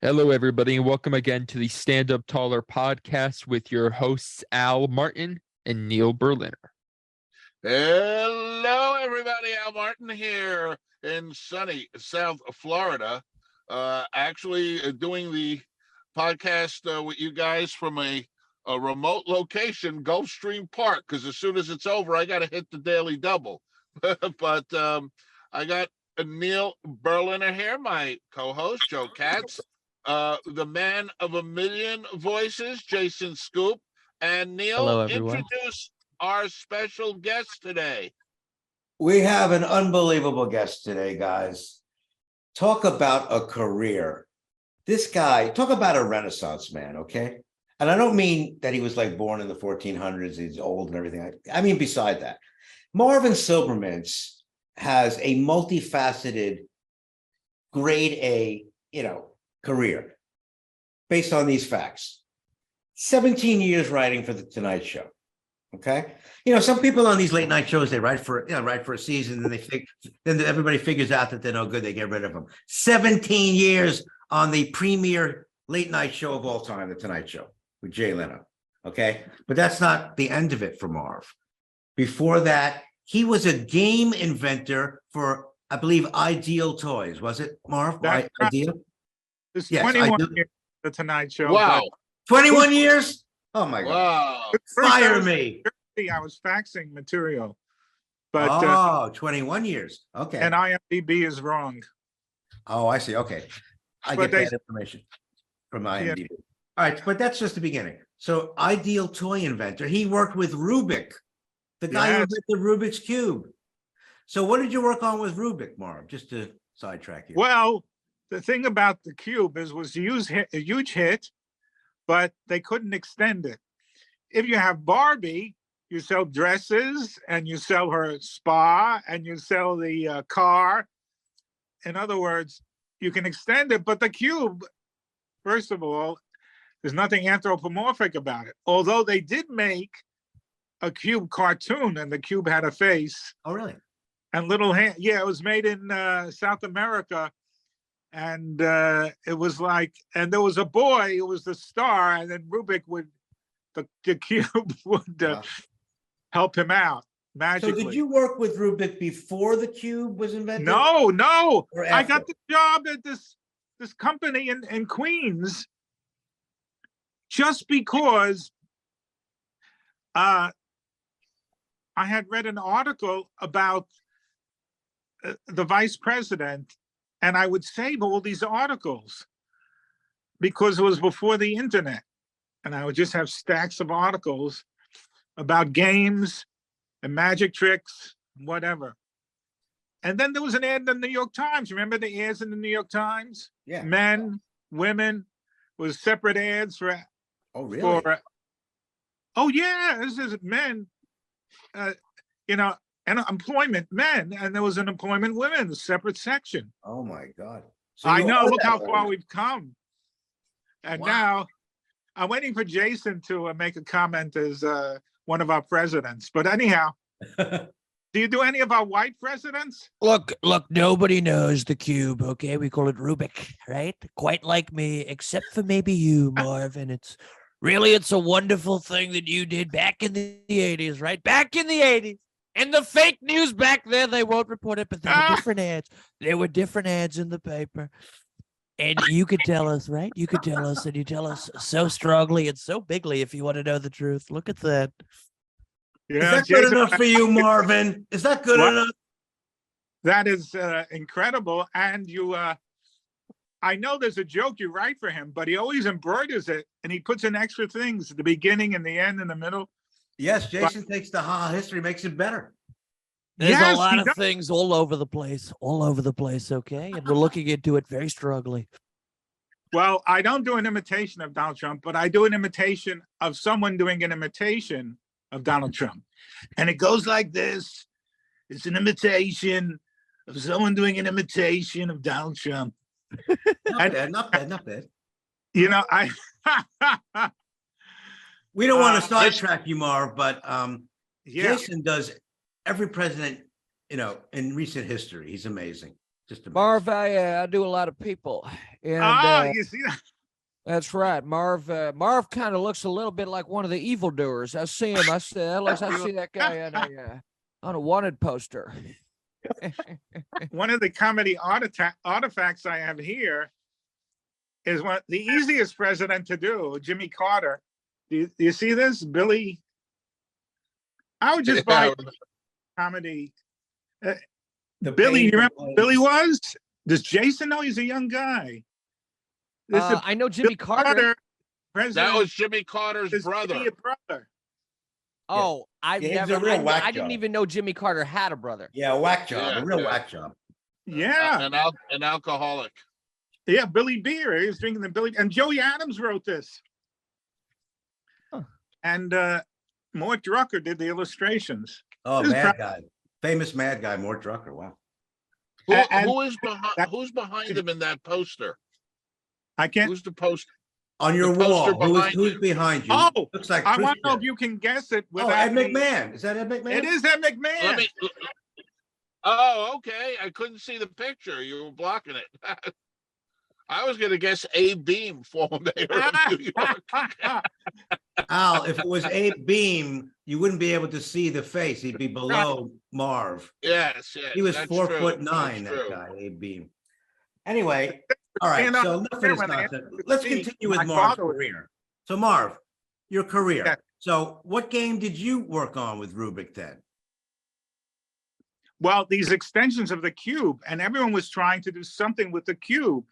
Hello, everybody, and welcome again to the Stand Up Taller podcast with your hosts, Al Martin and Neil Berliner. Hello, everybody. Al Martin here in sunny South Florida. Actually doing the podcast with you guys from a remote location, Gulfstream Park, because as soon as it's over, I got to hit the Daily Double. But I got Neil Berliner here, my co-host, Joe Katz, the man of a million voices, Jason Scoop, and Neil. Hello, everyone. Introduce our special guest today. We have an unbelievable guest today, guys. Talk about a career. This guy, talk about a Renaissance man, okay? And I don't mean that he was like born in the 1400s, he's old and everything. I mean, beside that, Marv Silbermintz has a multifaceted grade A, career based on these facts. 17 years writing for the Tonight Show. Okay, some people on these late night shows, they write for a season, and then everybody figures out that they're no good, they get rid of them. 17 years on the premier late night show of all time, the Tonight Show with Jay Leno. Okay, but that's not the end of it for Marv. Before that, he was a game inventor for, I believe, Ideal Toys. Was it, Marv? Ideal? It's Yes, 21 years, the Tonight Show. Wow. 21 years? Oh my God. Wow. Fire me. I was faxing material. But 21 years. Okay. and IMDb is wrong. Oh, I see. Okay. I But get bad information from IMDb. All right, but that's just the beginning. So, Ideal Toy inventor. He worked with Rubik, the guy who Yes. invented Rubik's Cube. So, what did you work on with Rubik, Marv? Just to sidetrack you. Well, the thing about the cube was a huge hit, but they couldn't extend it. If you have Barbie, you sell dresses and you sell her spa and you sell the car. In other words, you can extend it, but the cube, first of all, there's nothing anthropomorphic about it. Although they did make a cube cartoon and the cube had a face Oh, really? and little hand. Yeah, it was made in South America. And it was like, and there was a boy who was the star, and then Rubik the cube would Wow. help him out So, magically. did you work with Rubik before the cube was invented? No. Or I after? got the job at this company in Queens just because I had read an article about the vice president, and I would save all these articles because it was before the internet. And I would just have stacks of articles about games and magic tricks, whatever. And then there was an ad in the New York Times. Remember the ads in the New York Times? Yeah. Men, women, was separate ads for. Oh, really? Oh yeah, this is men. And employment men, and there was an employment women, a separate section. Oh, my God. So I you know. are Look that how old. far we've come. And Wow. now I'm waiting for Jason to make a comment as one of our presidents. But anyhow, do you do any of our white presidents? Look, nobody knows the cube, okay? We call it Rubik, right? Quite like me, except for maybe you, Marv. And it's a wonderful thing that you did back in the 80s, right? Back in the 80s. And the fake news back there, they won't report it, but there were different ads. There were different ads in the paper. And you could tell us, right? You could tell us, and you tell us so strongly and so bigly if you want to know the truth. Look at that. Is that good enough for you, Marvin? Is that good What? enough? That is incredible. And I know there's a joke you write for him, but he always embroiders it, and he puts in extra things at the beginning and the end and the middle. Yes, Jason takes the history, makes it better. There's Yes, a lot he of does. things all over the place, okay? And we're looking into it very strongly. Well, I don't do an imitation of Donald Trump, but I do an imitation of someone doing an imitation of Donald Trump. And it goes like this. It's an imitation of someone doing an imitation of Donald Trump. Not bad, not bad, not bad. I We don't want to Uh, sidetrack you, Marv, but yeah. Jason does every president, in recent history. He's amazing. Just a Marv, I do a lot of people, and you see that? that's right. Marv kind of looks a little bit like one of the evildoers. I see him. I see that guy on a wanted poster. One of the comedy artifacts I have here is the easiest president to do, Jimmy Carter. Do you see this, Billy? I would just buy comedy. Billy, you remember who Billy was? Does Jason know? He's a young guy. I know Jimmy Carter. That was Jimmy Carter's brother. Oh, I didn't even know Jimmy Carter had a brother. Yeah, a whack job, a real whack job. Yeah, an alcoholic. Yeah, Billy Beer. He was drinking the Billy, and Joey Adams wrote this. Huh. And Mort Drucker did the illustrations. Oh, mad guy, famous mad guy, Mort Drucker. Wow. Who's behind him in that poster? I can't. Who's the poster? On your wall, who's behind you? Oh, looks like I want to know if you can guess it. Ed McMahon. Is that Ed McMahon? It is Ed McMahon. Oh, okay. I couldn't see the picture. You were blocking it. I was going to guess Abe Beam, former mayor of New York. Al, if it was Abe Beam, you wouldn't be able to see the face. He'd be below Marv. Yes. He was 4'9", that guy, Abe Beam. Anyway, all right. So enough of this nonsense. Let's continue with Marv's career. So Marv, your career. Yeah. So what game did you work on with Rubik then? Well, these extensions of the cube, and everyone was trying to do something with the cube.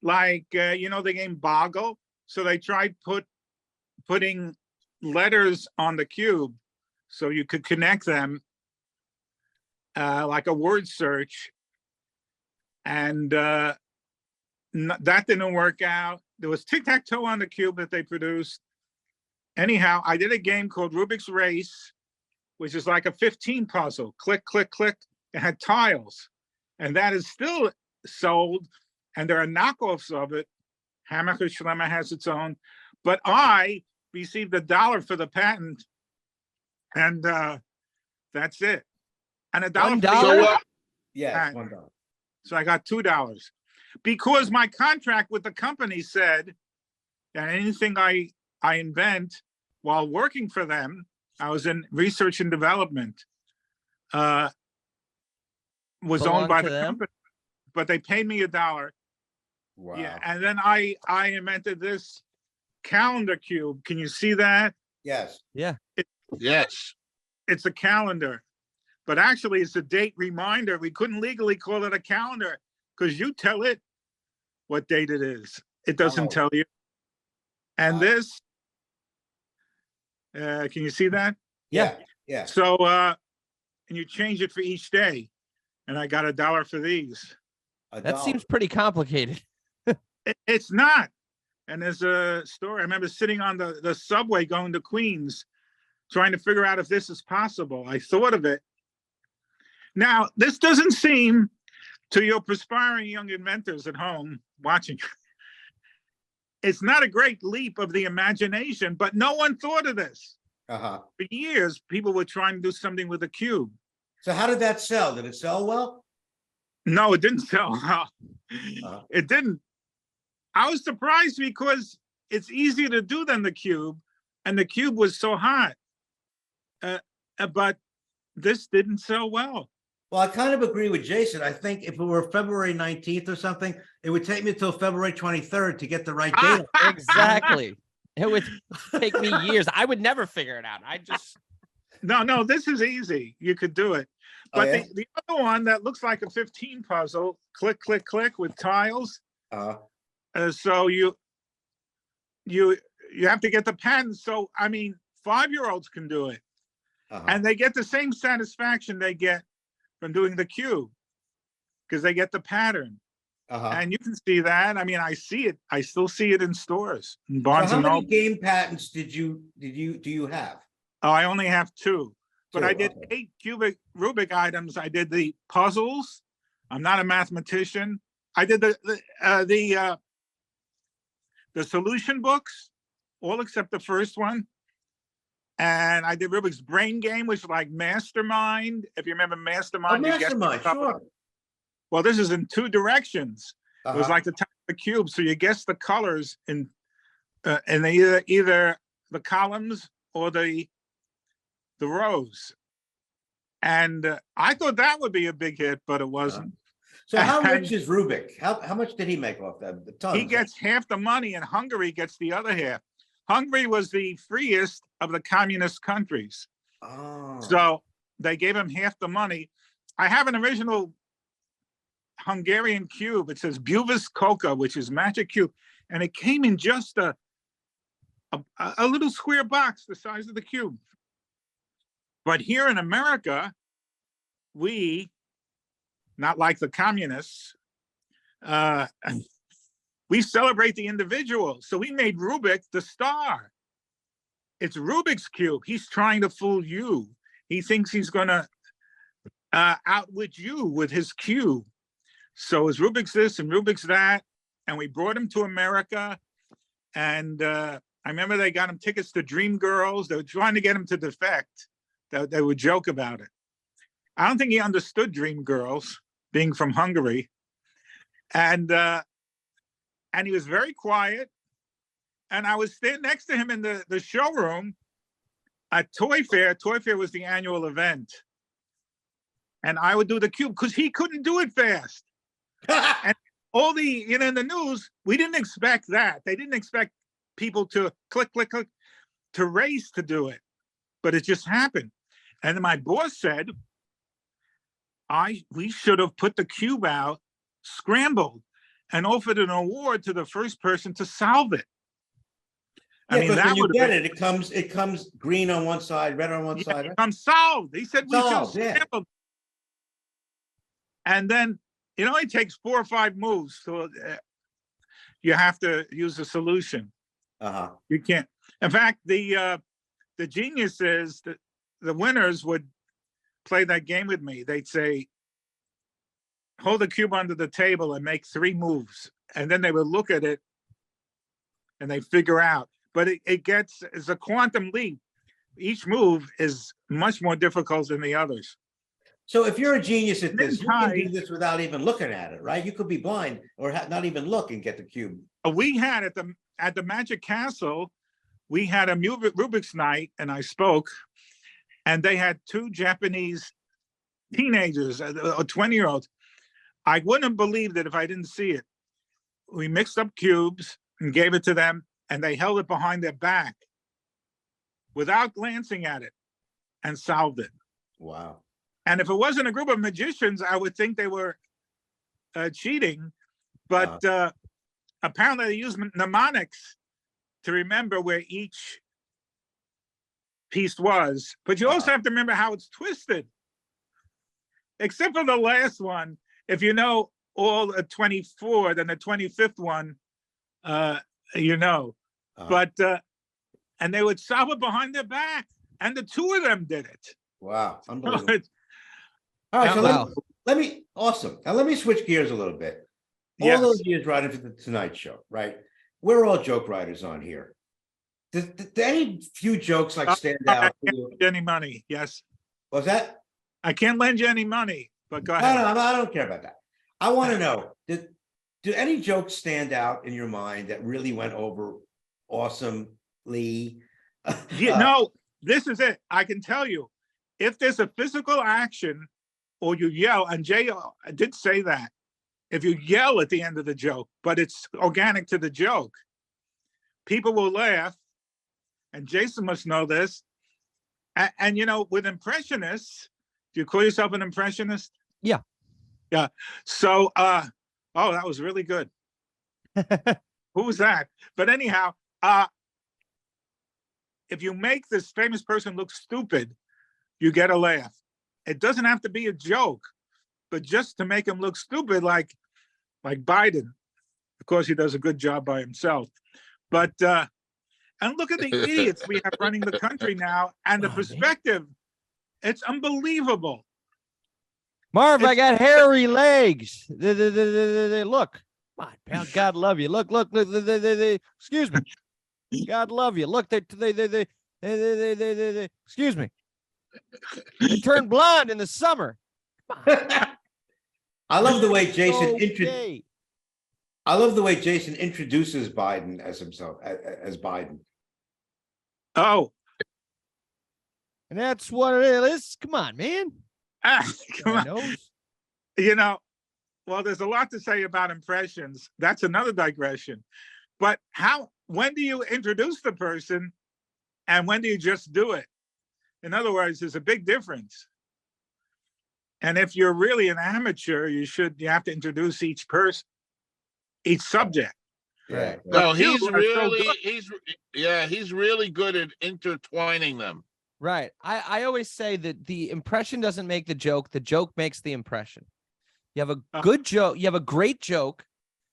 Like, the game Boggle. So they tried putting letters on the cube so you could connect them like a word search. And that didn't work out. There was tic-tac-toe on the cube that they produced. Anyhow, I did a game called Rubik's Race, which is like a 15 puzzle. Click, click, click. It had tiles. And that is still sold. And there are knockoffs of it. Hammacher Schlemmer has its own. But I received $1 for the patent. And that's it. And $1 $1? Yeah, $1. So I got $2. Because my contract with the company said that anything I invent while working for them, I was in research and development, was owned by the company. But they paid me $1. Wow. Yeah, and then I invented this calendar cube. Can you see that? Yes. Yeah. Yes. It's a calendar, but actually it's a date reminder. We couldn't legally call it a calendar because you tell it what date it is. It doesn't tell you. And this, can you see that? Yeah. Yeah. So, and you change it for each day. And I got $1 for these. That seems pretty complicated. It's not. And there's a story. I remember sitting on the subway going to Queens, trying to figure out if this is possible. I thought of it. Now, this doesn't seem to your perspiring young inventors at home watching. It's not a great leap of the imagination, but no one thought of this. For years, people were trying to do something with a cube. So how did that sell? Did it sell well? No, it didn't sell well. It didn't. I was surprised because it's easier to do than the cube, and the cube was so hot. But this didn't sell well. Well, I kind of agree with Jason. I think if it were February 19th or something, it would take me until February 23rd to get the right date. Exactly. It would take me years. I would never figure it out. No, this is easy. You could do it. But the other one that looks like a 15 puzzle, click, click, click with tiles. So you have to get the patent. So, I mean, 5-year-olds can do it. And they get the same satisfaction they get from doing the cube because they get the pattern. And you can see that. I mean, I see it. I still see it in stores. In Barnes and Noble. How many game patents do you have? Oh, I only have 2. But I did 8 cubic Rubik items. I did the puzzles. I'm not a mathematician. I did the solution books, all except the first one. And I did Rubik's Brain Game, which is like Mastermind. If you remember Mastermind, Mastermind, sure. Well, this is in two directions. It was Uh-huh. like the top of the cube. So you guess the colors in either the columns or the rows. And I thought that would be a big hit, but it wasn't. So how And rich is Rubik? How much did he make off that? The tons. he gets half the money, and Hungary gets the other half. Hungary was the freest of the communist countries. Oh. So they gave him half the money. I have an original Hungarian cube. It says Buvis Coca, which is magic cube. And it came in just a little square box the size of the cube. But here in America, we, not like the communists, we celebrate the individual. So we made Rubik the star. It's Rubik's cube. He's trying to fool you. He thinks he's going to outwit you with his cube. So it's Rubik's this and Rubik's that. And we brought him to America. And I remember they got him tickets to Dream Girls. They were trying to get him to defect. They would joke about it. I don't think he understood Dream Girls, being from Hungary. And he was very quiet. And I was standing next to him in the showroom at Toy Fair. Toy Fair was the annual event. And I would do the cube because he couldn't do it fast. And all the, in the news, we didn't expect that. They didn't expect people to click, click, click, to race to do it. But it just happened. And then my boss said, we should have put the cube out, scrambled, and offered an award to the first person to solve it. Yeah, I mean, that when you get it, it comes green on one side, red on one side. It comes solved. He said we should scramble. And then it only takes 4 or 5 moves, so you have to use a solution. Uh-huh. You can't. In fact, the genius is that the winners would play that game with me. They'd say, hold the cube under the table and make 3 moves. And then they would look at it and they figure out. But it's a quantum leap. Each move is much more difficult than the others. So if you're a genius at this, you can do this without even looking at it, right? You could be blind or not even look and get the cube. We had at the Magic Castle, we had a Rubik's night, and I spoke, and they had 2 Japanese teenagers, or 20-year-olds. I wouldn't have believed it if I didn't see it. We mixed up cubes and gave it to them, and they held it behind their back without glancing at it and solved it. Wow. And if it wasn't a group of magicians, I would think they were cheating. But apparently they use mnemonics to remember where each piece was. But you also have to remember how it's twisted. Except for the last one. If you know all 24, then the 25th one, you know. But and they would solve it behind their back, and the 2 of them did it. Wow, unbelievable. All right, so let me awesome. Now let me switch gears a little bit. All those years writing for the Tonight Show, right? We're all joke writers on here. Did any few jokes like stand out? I can't lend you any money. Yes. What's that? I can't lend you any money, but go ahead. No, I don't care about that. I want to know, do any jokes stand out in your mind that really went over awesomely? No, this is it. I can tell you, if there's a physical action or you yell, and Jay did say that, if you yell at the end of the joke, but it's organic to the joke, people will laugh. And Jason must know this. And with impressionists, do you call yourself an impressionist? Yeah. Yeah. So, that was really good. Who was that? But anyhow, if you make this famous person look stupid, you get a laugh. It doesn't have to be a joke, but just to make him look stupid, like Biden. Of course, he does a good job by himself. But and look at the idiots we have running the country now, and the perspective. It's unbelievable. Marv, I got hairy legs. They look. Come on, pal. God love you. Look. Excuse me. God love you. Look, they excuse me. They turn blonde in the summer. I love the way Jason Okay. I love the way Jason introduces Biden as himself, as Biden. Oh, And that's what it is. Come on, man. come on. Knows. You know, well, there's a lot to say about impressions. That's another digression. But when do you introduce the person and when do you just do it? In other words, there's a big difference. And if you're really an amateur, you have to introduce each person, each subject. Yeah. No, you he's are so really good. he's really good at intertwining them. Right. I always say that the impression doesn't make the joke makes the impression. You have a good joke, you have a great joke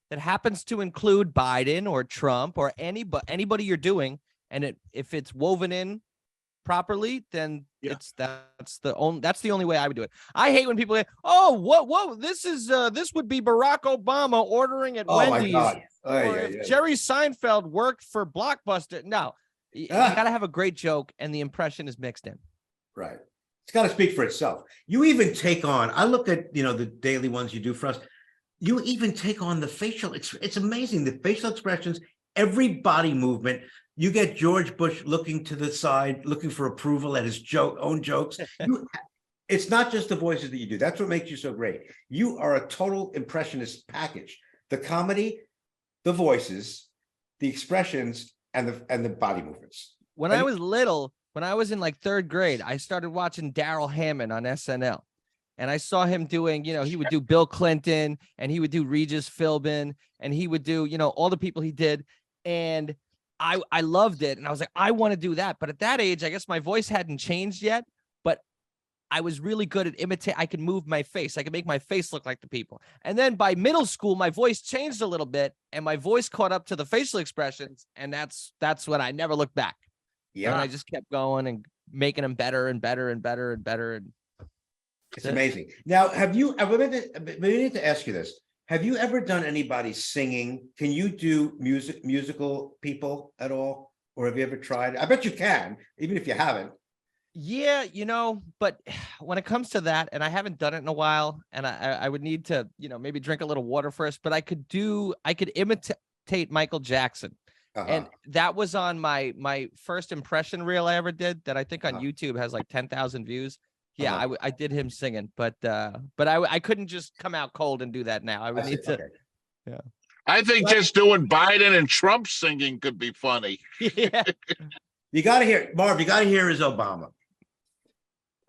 that happens to include Biden or Trump or anybody you're doing, and if it's woven in properly, then that's the only way I would do it. I hate when people say, "Oh, whoa, this would be Barack Obama ordering at Wendy's." My God. Or if Jerry Seinfeld worked for Blockbuster. No, you gotta have a great joke, and the impression is mixed in. Right. It's got to speak for itself. You even take on, I look at, the daily ones you do for us. You even take on the facial, it's amazing. The facial expressions, every body movement. You get George Bush looking to the side, looking for approval at his own jokes. It's not just the voices that you do. That's what makes you so great. You are a total impressionist package. The comedy, the voices, the expressions, and the body movements. When I was little, when I was in like third grade, I started watching Daryl Hammond on SNL. And I saw him doing, he would do Bill Clinton and he would do Regis Philbin and he would do, all the people he did. And I loved it. And I was like, I want to do that. But at that age, I guess my voice hadn't changed yet. But I was really good at imitate. I could move my face. I could make my face look like the people. And then by middle school, my voice changed a little bit and my voice caught up to the facial expressions. And that's when I never looked back. Yeah. And I just kept going and making them better and better and better and better. And it's amazing. Now, have you ever, we need to ask you this. Have you ever done anybody singing? Can you do musical people at all? Or have you ever tried? I bet you can, even if you haven't. Yeah, but when it comes to that, and I haven't done it in a while, and I would need to, maybe drink a little water first, but I could imitate Michael Jackson. And that was on my first impression reel I ever did that I think on YouTube has like 10,000 views. Yeah, I did him singing, but I couldn't just come out cold and do that now. I would need to. Okay. Yeah. I think just doing Biden and Trump singing could be funny. Yeah. You got to hear, Marv, you got to hear his Obama.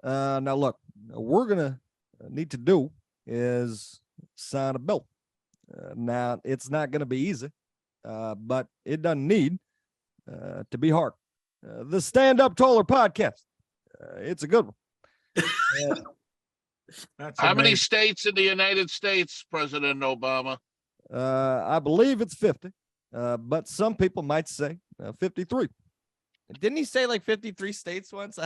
Now look, we're gonna need to do is sign a bill. Now it's not gonna be easy, but it doesn't need to be hard. The Stand Up Taller podcast, it's a good one. How many states in the United States, President Obama? I believe it's 50, but some people might say 53. Didn't he say like 53 states once?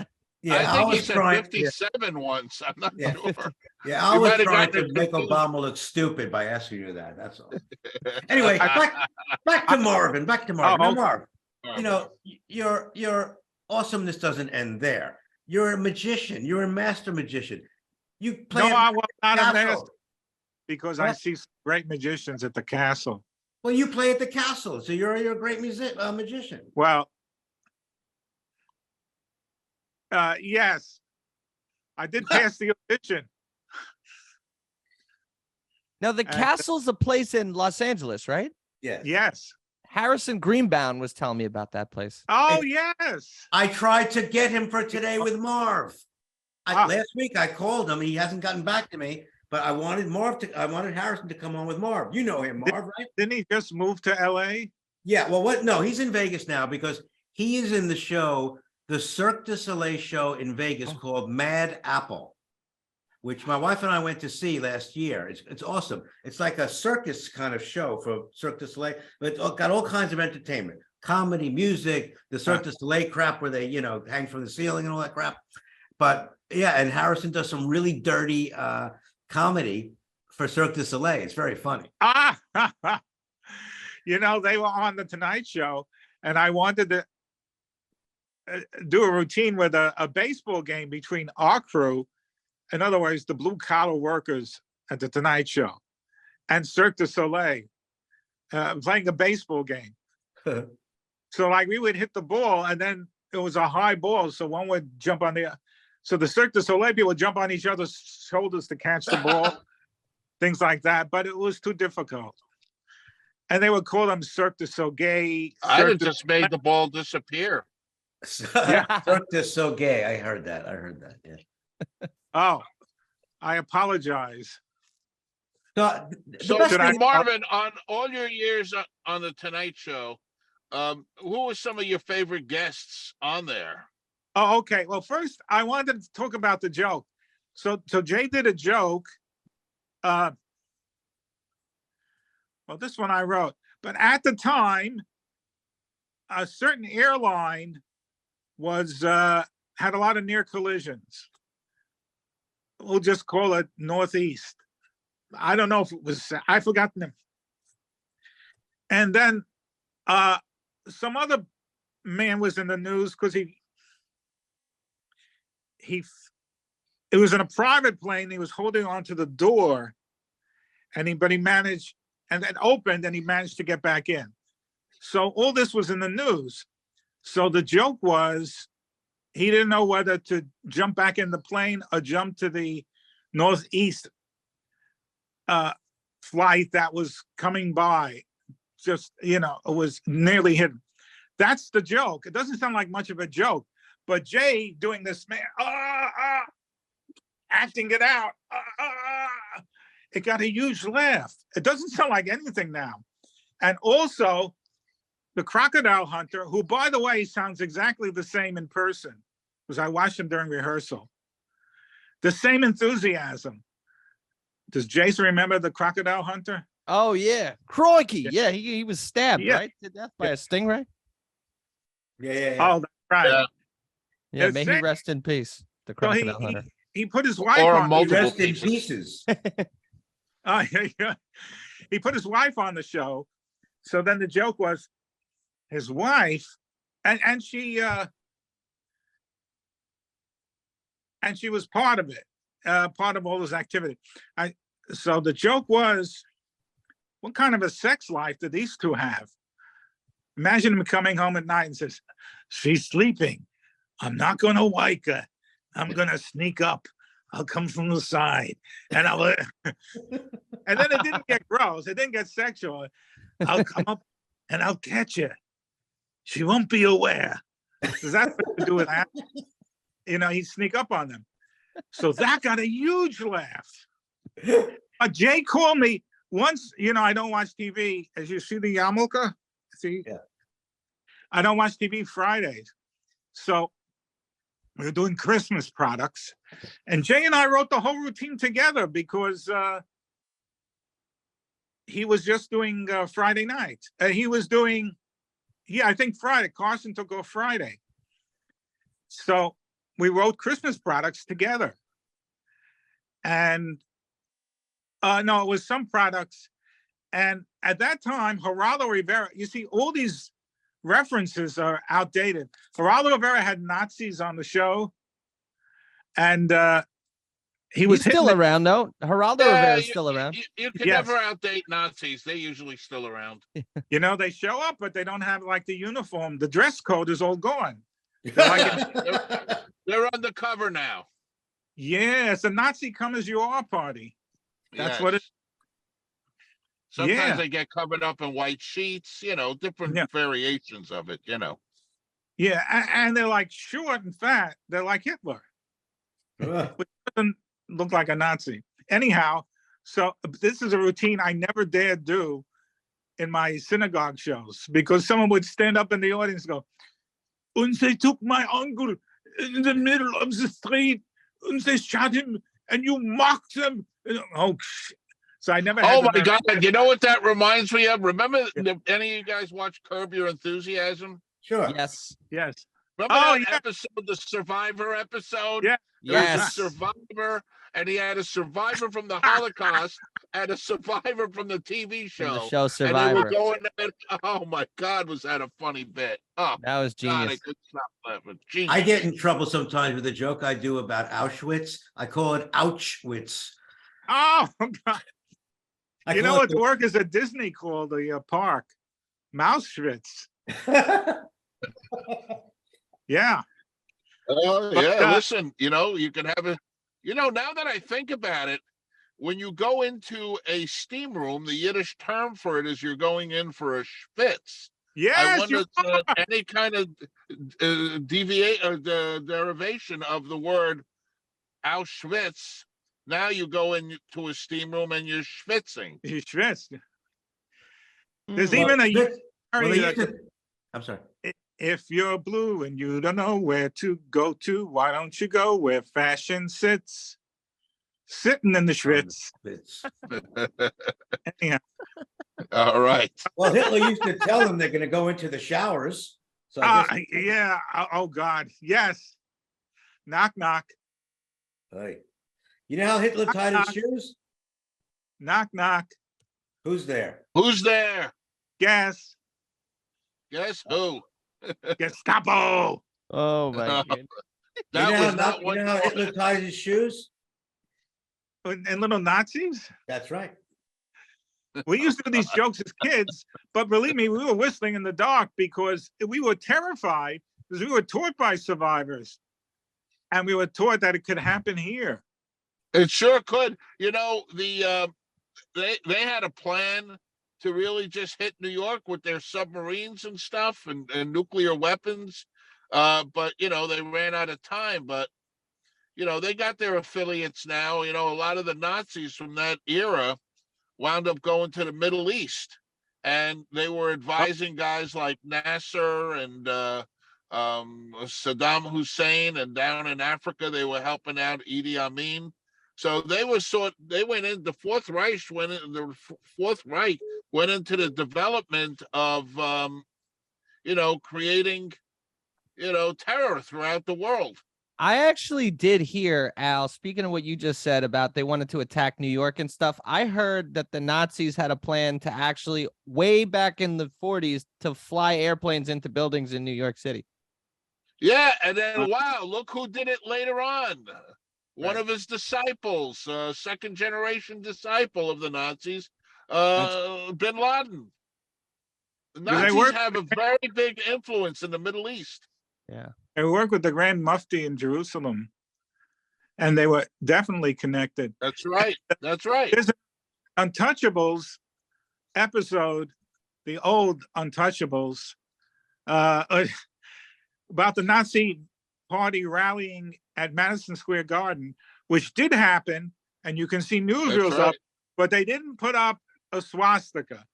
Yeah, I think he said 57 once. I'm not sure. Yeah, I was trying to make Obama look stupid by asking you that. That's all. Anyway, back to Marvin. Back to Marvin. Now, Marv, your awesomeness doesn't end there. You're a magician. You're a master magician. You play. No, I was not a master because I see some great magicians at the castle. Well, you play at the castle, so you're a great magician. Well. Yes, I did pass the audition. Now, the castle's a place in Los Angeles, right? Yeah. Yes. Harrison Greenbaum was telling me about that place. Oh, yes. I tried to get him for today with Marv. Last week I called him. He hasn't gotten back to me, but I wanted Harrison to come on with Marv. You know him, Marv, right? Didn't he just move to LA? Yeah. Well, no, he's in Vegas now because he is in the show, the Cirque du Soleil show in Vegas called Mad Apple, which my wife and I went to see last year. It's awesome. It's like a circus kind of show for Cirque du Soleil, but it's got all kinds of entertainment, comedy, music, the Cirque du Soleil crap where they, hang from the ceiling and all that crap. But yeah, and Harrison does some really dirty comedy for Cirque du Soleil. It's very funny. They were on the Tonight Show, and I wanted to do a routine with a baseball game between our crew, in other words, the blue collar workers, at the Tonight Show, and Cirque du Soleil playing a baseball game. So like we would hit the ball, and then it was a high ball, so one would jump on so the Cirque du Soleil people would jump on each other's shoulders to catch the ball, things like that. But it was too difficult, and they would call them Cirque du Soleil. I'd have just made the ball disappear. Yeah, Cirque du Soleil. I heard that. Yeah. Oh, I apologize. So, So, best thing- Marvin, on all your years on the Tonight Show, who were some of your favorite guests on there? Oh, okay. Well, first I wanted to talk about the joke. So Jay did a joke. Well, this one I wrote, but at the time, a certain airline was had a lot of near collisions. We'll just call it Northeast. I don't know if it was, I forgot them. And then some other man was in the news because it was in a private plane. He was holding onto the door, but he managed, and it opened, and he managed to get back in. So all this was in the news. So the joke was, he didn't know whether to jump back in the plane or jump to the Northeast flight that was coming by. Just, it was nearly hidden. That's the joke. It doesn't sound like much of a joke, but Jay doing this, man, acting it out, it got a huge laugh. It doesn't sound like anything now. And also, the crocodile hunter, who, by the way, sounds exactly the same in person, because I watched him during rehearsal. The same enthusiasm. Does Jason remember the crocodile hunter? Oh yeah, crikey! Yeah, he was stabbed, Yeah. right, to death by a stingray. Yeah. Oh, that's right. Yeah. Yeah, It's may he same. rest in peace. The So crocodile hunter. he put his wife Or on. multiple Rest in pieces. pieces. Yeah. He put his wife on the show. So then the joke was his wife, and she was part of it, part of all this activity. So the joke was, what kind of a sex life do these two have? Imagine him coming home at night and says, she's sleeping. I'm not going to wake her. I'm going to sneak up. I'll come from the side. And I'll, and then it didn't get gross. It didn't get sexual. I'll come up and I'll catch her. She won't be aware. Does that have to do with that? He'd sneak up on them. So that got a huge laugh. Jay called me once, I don't watch TV. As you see the yarmulke? See? Yeah. I don't watch TV Fridays. So we were doing Christmas products. And Jay and I wrote the whole routine together because he was just doing Friday night. He was doing, I think Friday. Carson took off Friday. So we wrote Christmas products together. And no, it was some products. And at that time, Geraldo Rivera, you see, all these references are outdated. Geraldo Rivera had Nazis on the show. And He's still around, though. Geraldo Rivera's still around. You can Yes. never outdate Nazis. They're usually still around. They show up, but they don't have like the uniform. The dress code is all gone. Like They're undercover now. Yeah, it's a Nazi come as you are party. That's what it. Sometimes Yeah. they get covered up in white sheets, different Yeah. variations of it, Yeah, and they're like short and fat. They're like Hitler. But doesn't look like a Nazi. Anyhow, so this is a routine I never dared do in my synagogue shows because someone would stand up in the audience and go, and they took my uncle in the middle of the street and they shot him and you mocked them. Oh, so I never had Oh the my nerve. God. You know what that reminds me of? Remember, any of you guys watch Curb Your Enthusiasm? Sure. Yes. Yes. Remember Oh, that yeah. episode, the Survivor episode? Yeah. There was a Yes. survivor, and he had a survivor from the Holocaust and a survivor from the TV From show. the show And they were Survivor. going at, oh my God, was that a funny bit? Oh, That was God, I genius. could stop laughing. Genius. I get in trouble sometimes with a joke I do about Auschwitz. I call it Ouchwitz Oh, God. I You know call what the workers at Disney call the park? Mauschwitz. Yeah. Oh But, yeah, listen, you can have a, now that I think about it, when you go into a steam room, the Yiddish term for it is you're going in for a schwitz. I yes, wonder you if any kind of deviate or the derivation of the word Auschwitz. Now you go into a steam room and you're schwitzing. you schwitzed. There's Well, even a Schwitz- well, they that used to, I'm sorry. if you're blue and you don't know where to go to, why don't you go where fashion sits? Sitting in the schwitz. Schwitz. Anyhow, All right. Well, Hitler used to tell them they're going to go into the showers. So I guess. yeah. Oh God. Yes. Knock knock. Hey. You know how Hitler tied his shoes? Knock knock. Who's there? Who's there? Guess. Guess who? Gestapo. Oh my god. That you know was not you what know how Hitler ties his shoes? And little Nazis. That's right. We used to do these jokes as kids, but believe me, we were whistling in the dark because we were terrified because we were taught by survivors, and we were taught that it could happen here. It sure could. They had a plan to really just hit New York with their submarines and stuff and nuclear weapons. But they ran out of time. But they got their affiliates now. A lot of the Nazis from that era wound up going to the Middle East, and they were advising guys like Nasser and Saddam Hussein, and down in Africa they were helping out Idi Amin. So they went in, the Fourth Reich went into the development of creating terror throughout the world. I actually did hear, Al, speaking of what you just said about they wanted to attack New York and stuff, I heard that the Nazis had a plan to actually, way back in the 40s, to fly airplanes into buildings in New York City. Yeah, and then, wow, look who did it later on. One Right. of his disciples, second generation disciple of the Nazis, bin Laden. The Nazis have a very big influence in the Middle East. Yeah. I worked with the Grand Mufti in Jerusalem, and they were definitely connected. That's right. That's right. There's an Untouchables episode, the old Untouchables, about the Nazi party rallying at Madison Square Garden, which did happen, and you can see newsreels up, but they didn't put up a swastika.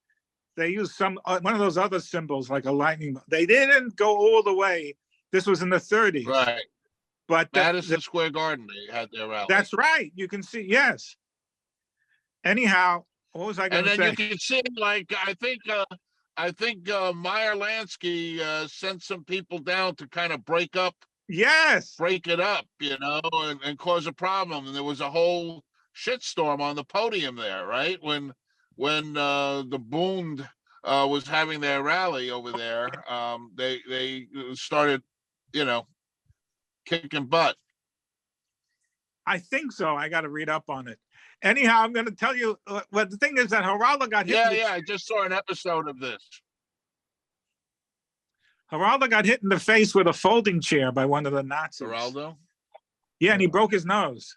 They used one of those other symbols like a lightning. They didn't go all the way. This was in the 30s. Right. But Madison Square Garden, they had their rally. That's right. You can see, yes. Anyhow, what was I going to say? And then you can see, like, I think Meyer Lansky sent some people down to kind of break it up, and cause a problem. And there was a whole shitstorm on the podium there, right? When the Bund was having their rally over there, they started, kicking butt. I think so. I got to read up on it. Anyhow, I'm going to tell you. But the thing is that Geraldo got hit. Yeah. I just saw an episode of this. Geraldo got hit in the face with a folding chair by one of the Nazis. Geraldo? Yeah, and he broke his nose.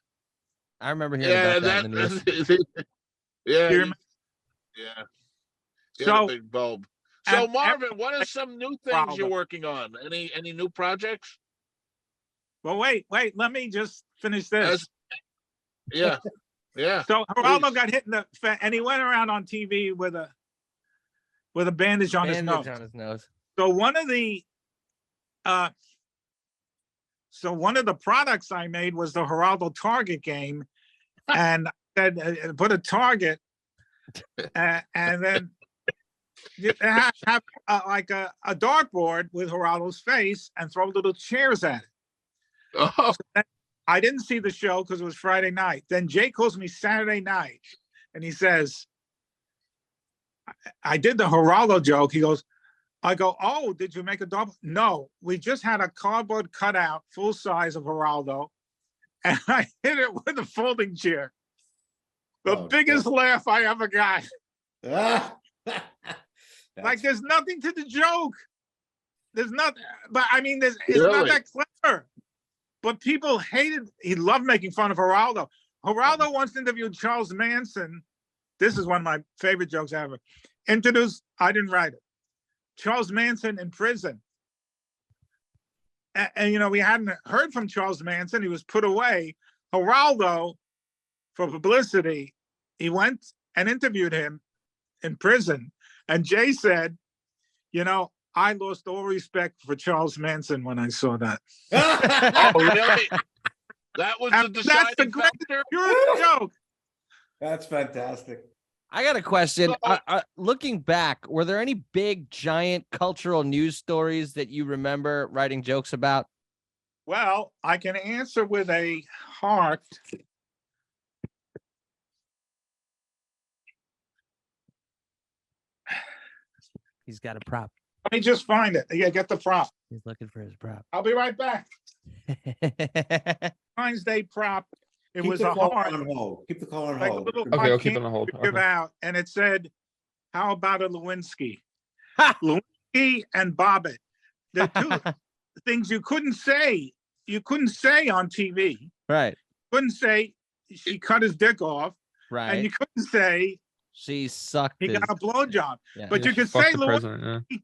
I remember hearing about that in the news. Yeah. So, a big bulb. So Marvin, what are some new things you're working on? Any new projects? Well, wait. Let me just finish this. Yeah. So Geraldo got hit in the face, and he went around on TV with a bandage on his nose. So one of the products I made was the Geraldo Target game, and I said put a target, and then you have like a dartboard with Geraldo's face and throw little chairs at it. Oh. So I didn't see the show because it was Friday night. Then Jay calls me Saturday night, and he says, I did the Geraldo joke. He goes, I go, oh, did you make a double? No, we just had a cardboard cutout, full size of Geraldo, and I hit it with a folding chair. The Oh, biggest laugh I ever got. Ah. Like there's nothing to the joke. There's nothing, but I mean, it's not Really? that clever. But people hated. He loved making fun of Geraldo. Geraldo once interviewed Charles Manson. This is one of my favorite jokes ever. Introduced. I didn't write it. Charles Manson in prison. And you know, we hadn't heard from Charles Manson. He was put away. Geraldo, for publicity, he went and interviewed him in prison. And Jay said, you know, I lost all respect for Charles Manson when I saw that. Oh, really? That was the That's the deciding great factor. joke. That's fantastic. I got a question. So- Looking back, were there any big, giant cultural news stories that you remember writing jokes about? Well, I can answer with a heart. He's got a prop. Let me just find it. Yeah, get the prop. He's looking for his prop. I'll be right back. Valentine's Day prop. It Keep was the a call heart, on hold. Keep the call on like a hold. little Okay, I'll keep it candy on hold. to give Okay. out, and it said, "How about a Lewinsky?" Ha! Lewinsky and Bobbitt. The two things you couldn't say. You couldn't say on TV. Right, Couldn't say she cut his dick off, and you right. couldn't say She sucked he his. got a blowjob. Yeah. But you Just could fuck say the Lewinsky. president. Yeah.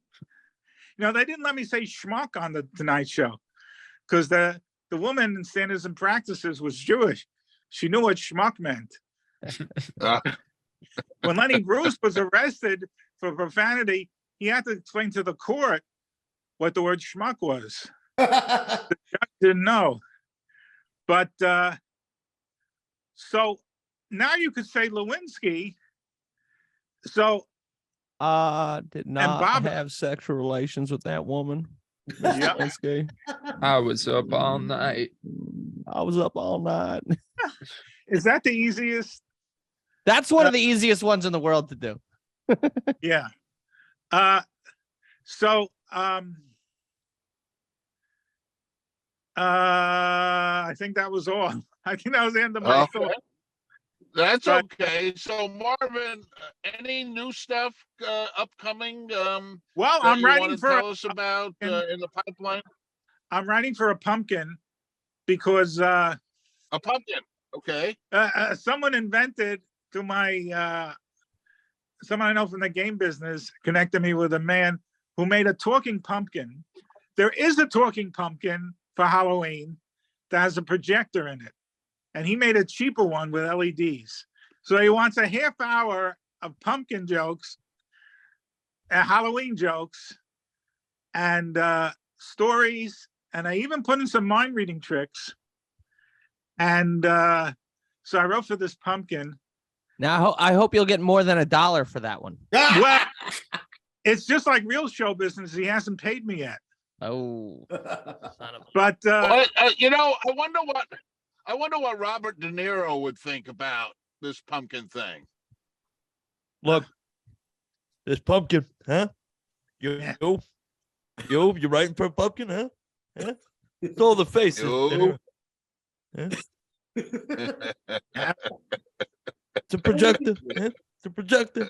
You know, they didn't let me say schmuck on the Tonight Show because the woman in Standards and Practices was Jewish. She knew what schmuck meant. Uh, When Lenny Bruce was arrested for profanity, he had to explain to the court what the word schmuck was. Didn't know. But so now you could say Lewinsky. So Did not Bob- have sexual relations with that woman. Yeah. Lewinsky. I was up all night. I was up all night. is that the easiest? That's one of the easiest ones in the world to do. Yeah. I think that was all. I think that was the end of my Okay. thought. That's But- okay. So Marvin, any new stuff upcoming Well, that I'm you writing want to for tell us about in- in the pipeline? I'm writing for a pumpkin because A pumpkin. Okay. someone invented to my someone I know from the game business connected me with a man who made a talking pumpkin. There is a talking pumpkin for Halloween that has a projector in it, and he made a cheaper one with LEDs. So he wants a half hour of pumpkin jokes, Halloween jokes, and stories, and I even put in some mind reading tricks. And so I wrote for this pumpkin. Now, I hope you'll get more than $1 for that one. Well, it's just like real show business. He hasn't paid me yet. Oh, But You know, I wonder what Robert De Niro would think about this pumpkin thing. Look, this pumpkin, huh? Yeah. You writing for a pumpkin, huh? Huh? It's all the faces. Yo. It's a projector. Huh? It's a projector.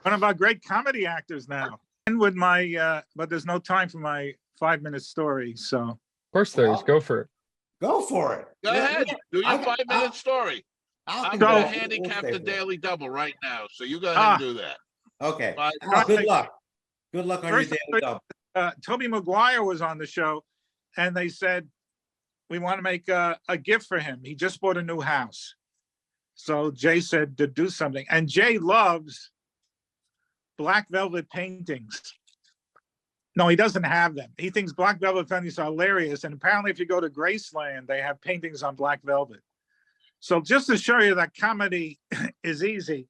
one of our great comedy actors now. And with my, but there's no time for my 5-minute story. So Of course there is. Go for it. Go for it. Go ahead. Do your I got- 5-minute story. I'll I'm do going that. to handicap We'll the stay for it. Daily Double right now. So you go ahead and do that. Okay. Bye. Al, good luck. Good luck on your First, daily double. Toby Maguire was on the show, and they said, we want to make a gift for him. He just bought a new house. So Jay said to do something. And Jay loves black velvet paintings. No, he doesn't have them. He thinks black velvet paintings are hilarious. And apparently if you go to Graceland, they have paintings on black velvet. So just to show you that comedy is easy,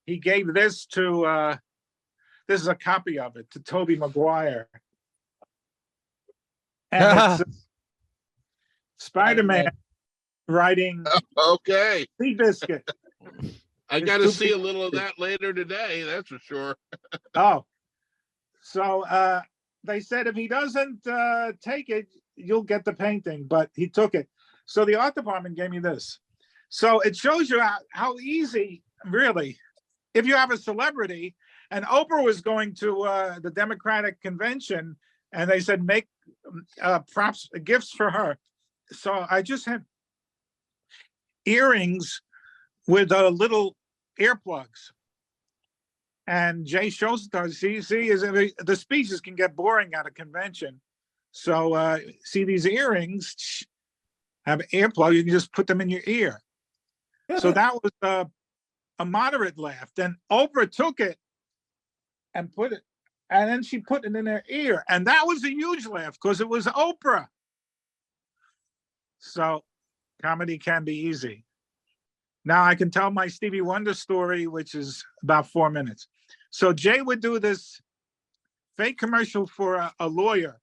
he gave this to, this is a copy of it, to Toby Maguire. And it's Spider-Man writing Okay. Seabiscuit. I got to see a little of that later today. That's for sure. Oh, so they said if he doesn't take it, you'll get the painting, but he took it. So the art department gave me this. So it shows you how easy, really, if you have a celebrity. And Oprah was going to the Democratic convention, and they said make props, gifts for her. So I just had earrings with little earplugs. And Jay shows it. See, the speeches can get boring at a convention. So see these earrings have earplugs. You can just put them in your ear. So that was a moderate laugh. Then Oprah took it and put it, and then she put it in her ear. And that was a huge laugh because it was Oprah. So comedy can be easy. Now I can tell my Stevie Wonder story, which is about 4 minutes. So Jay would do this fake commercial for a lawyer,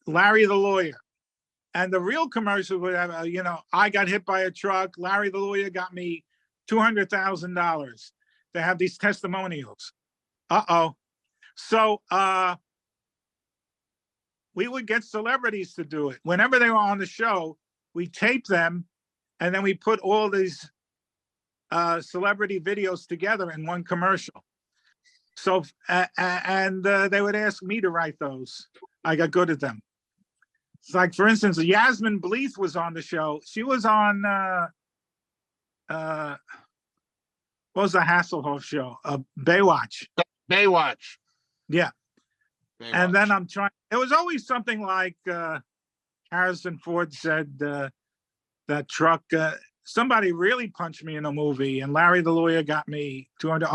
Larry the lawyer. And the real commercial would have, I got hit by a truck. Larry the lawyer got me $200,000. They have these testimonials. So we would get celebrities to do it. Whenever they were on the show, we tape them, and then we put all these celebrity videos together in one commercial. So, and they would ask me to write those. I got good at them. It's like, for instance, Yasmin Bleeth was on the show. She was on, what was the Hasselhoff show? Baywatch. Baywatch. Yeah. Baywatch. And then I'm trying, it was always something like Harrison Ford said, that truck, somebody really punched me in a movie, and Larry the lawyer got me 200.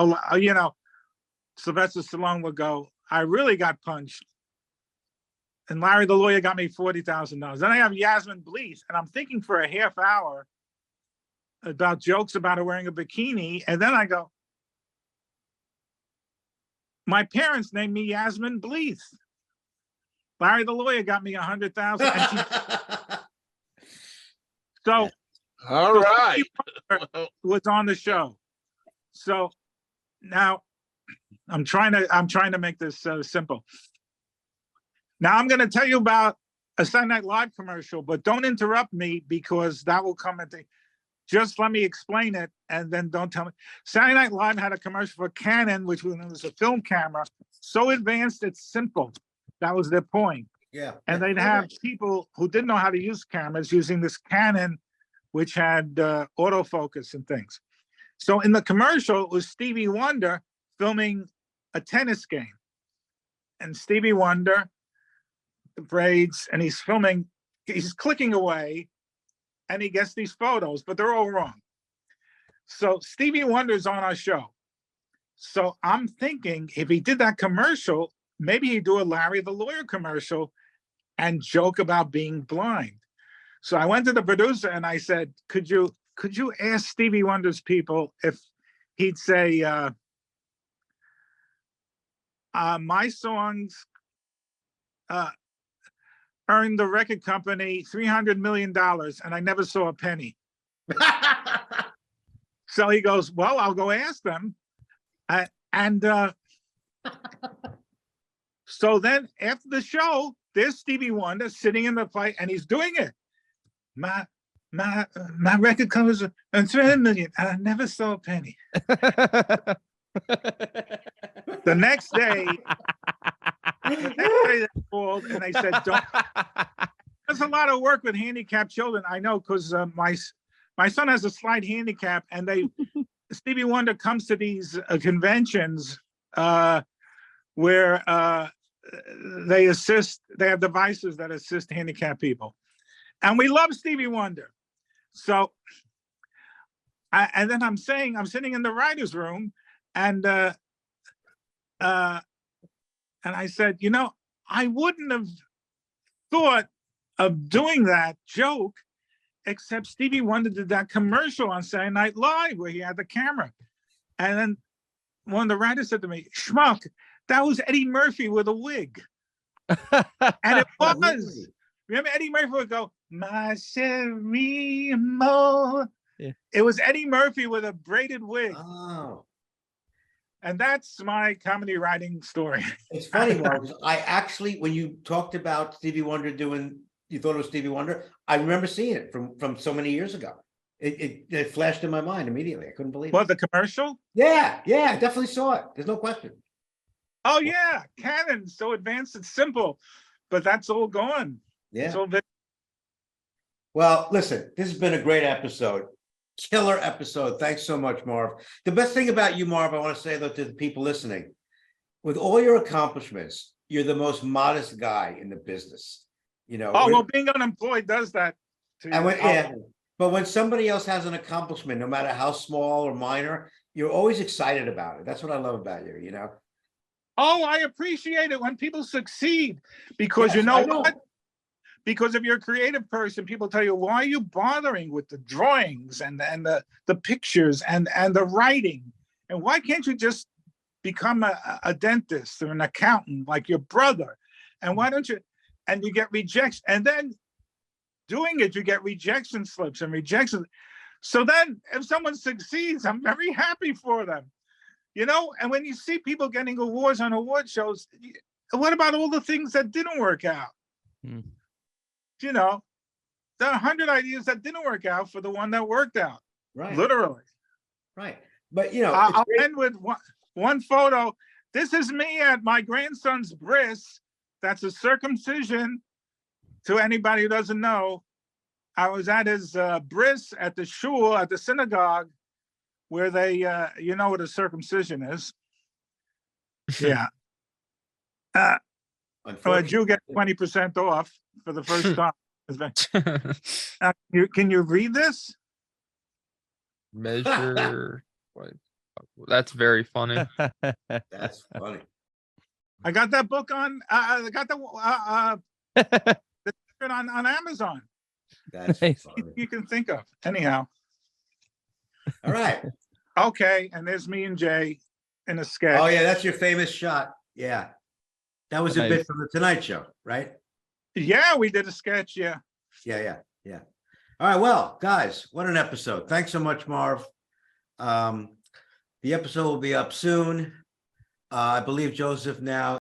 Sylvester Stallone would go, I really got punched, and Larry the lawyer got me $40,000. Then I have Yasmin Bleeth, and I'm thinking for a half hour about jokes about her wearing a bikini, and then I go, my parents named me Yasmin Bleeth. Larry the lawyer got me $100,000. So, all right, was on the show. So now I'm trying to make this simple. Now I'm going to tell you about a Saturday Night Live commercial, but don't interrupt me because that will come at the. Just let me explain it, and then don't tell me. Saturday Night Live had a commercial for Canon, which was a film camera, so advanced it's simple. That was their point. Yeah. And they'd have people who didn't know how to use cameras using this Canon, which had autofocus and things. So in the commercial, it was Stevie Wonder filming a tennis game. And Stevie Wonder, the braids, and he's clicking away, and he gets these photos, but they're all wrong. So Stevie Wonder's on our show. So I'm thinking if he did that commercial, maybe he'd do a Larry the Lawyer commercial and joke about being blind. So I went to the producer and I said, could you ask Stevie Wonder's people if he'd say, my songs earned the record company $300 million and I never saw a penny. So he goes, well, I'll go ask them. So then after the show, there's Stevie Wonder sitting in the fight and he's doing it. My record covers $300 million. I never saw a penny. The next day they called and they said, "Don't." There's a lot of work with handicapped children. I know because my son has a slight handicap, and Stevie Wonder comes to these conventions where they have devices that assist handicapped people. And we love Stevie Wonder. So, and then I'm sitting in the writer's room, and I said, I wouldn't have thought of doing that joke, except Stevie Wonder did that commercial on Saturday Night Live where he had the camera. And then one of the writers said to me, Schmuck, that was Eddie Murphy with a wig. And it was. Remember Eddie Murphy would go, my Cherie Mo. Yeah. It was Eddie Murphy with a braided wig. Oh. And that's my comedy writing story. It's funny, Marv. I actually, when you talked about Stevie Wonder you thought it was Stevie Wonder, I remember seeing it from so many years ago. It flashed in my mind immediately. I couldn't believe What, it. the commercial? Yeah, I definitely saw it. There's no question. Oh yeah, Canon, so advanced, it's simple, but that's all gone. Yeah. It's all Well, listen, this has been a great episode. Killer episode. Thanks so much, Marv. The best thing about you, Marv, I want to say though to the people listening, with all your accomplishments, you're the most modest guy in the business. You know. Oh, well, being unemployed does that to And you. when, but when somebody else has an accomplishment, no matter how small or minor, you're always excited about it. That's what I love about you, you know? Oh, I appreciate it when people succeed because Yes, you know I know. what? Because if you're a creative person, people tell you, why are you bothering with the drawings and the pictures and the writing? And why can't you just become a dentist or an accountant like your brother? And why don't you? And you get rejection. And then doing it, you get rejection slips and rejection. So then if someone succeeds, I'm very happy for them. You know, and when you see people getting awards on award shows, what about all the things that didn't work out? You know, there are 100 ideas that didn't work out for the one that worked out. Right. Literally. Right. But, you know, I'll end with one photo. This is me at my grandson's bris. That's a circumcision. To anybody who doesn't know, I was at his bris at the shul, at the synagogue, where they, you know what a circumcision is. Yeah. A Jew gets 20% off for the first time. Can you read this? Measure. That's very funny. That's funny. I got that book on. I got the on Amazon. That's Nice. funny. You can think of anyhow. All right. Okay, and there's me and Jay in a sketch. Oh, yeah, that's your famous shot. Yeah. That was a Nice. bit from the Tonight Show, right? Yeah, we did a sketch. Yeah. Yeah. All right, well, guys, what an episode. Thanks so much, Marv. The episode will be up soon. I believe Joseph now